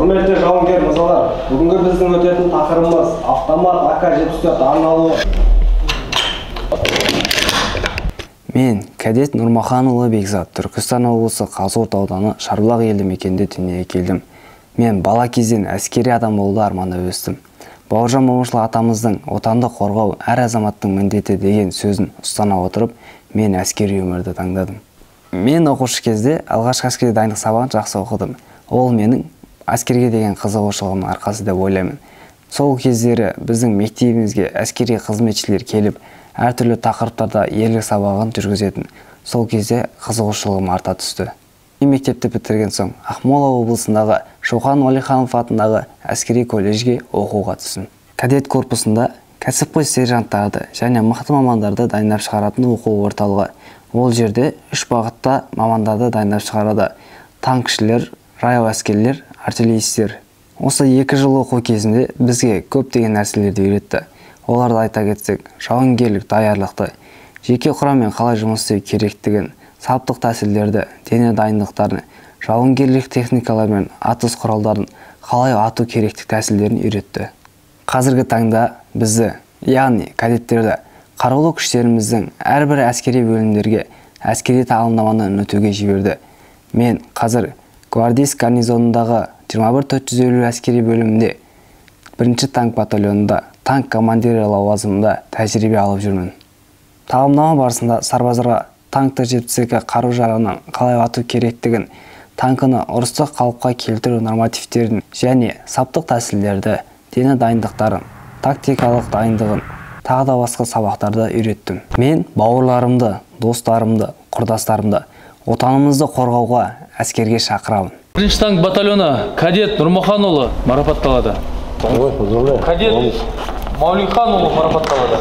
Құрметті жауынгер мырзалар, бүгінгі біздің өтетін тақырыбымыз автомат АК-74 арналуы. Мен кадет Нұрмаханұлы Бекзат, Түркістан облысы Қазығұрт ауданы Шарбұлақ елді мекенде дүниеге келдім. Мен бала кезден әскери адам болуды армандап өстім. Бауыржан Момышұлы атамыздың отанды қорғау әр азаматтың міндеті деген сөзін ұстана отырып, мен әскери өмірді таңдадым. Мен оқушы кезде алғашқы әскери дайындық сабағын жақсы оқыдым. Ол менің әскерге деген қызығушылығымның арқасы деп ойлаймын. Сол кездері біздің мектебімізге әскери қызметшілер келіп, әртүрлі тақырыптарда ерлік сабағын жүргізетін. Сол кезде қызығушылығым арта түсті. Мектепті бітірген соң Ақмола облысындағы Шоқан Уәлиханов атындағы әскери колледжге оқуға түстім. Кадет корпусында кәсіпқой сержанттарды және мықты мамандарды дайындап шығаратын оқу орталығы. Ол жерде 3 бағытта мамандарды дайындап шығарады: танкішілер, жаяу әскерлер, артиллеристер. Осы 2 жыл оқу кезінде бізге көптеген нәрселерді үйретті. Оларды айта кетсек, жауынгерлік даярлықты, жеке құраммен қалай жұмыс істеу керектігін, саптық тәсілдерді, дене дайындықтарын, жауынгерлік техникалар мен атыс құралдарын қалай ату керектік тәсілдерін үйретті. Қазіргі таңда бізді, яғни кадеттерді, қарулы күштеріміздің әрбір әскери бөлімдерге әскери тағылымдаманы өтуге жіберді. Мен қазір гвардейск гарнизонындағы 21450 әскери бөлімінде 1-ші танк батальонында танк командирі лауазымында тәжірибе алып жүрмін. Тағылымдама барысында сарбаздарға танкты 72 қару-жарағынан қалай ату керектігін, танкыны ұрыстық қалыпқа келтіру нормативтерін және саптық тәсілдерді, дене дайындықтарын, тактикалық дайындығын, тағы да басқа сабақтарды үйреттім. Мен бауырларымды, достарымды, құрдастарымды отанымызды қорғауға әскерге шақырамын. 1-ші танк батальоны кадет Нұрмаханұлы марапатталады. Кадет Маулиханұлы марапатталады.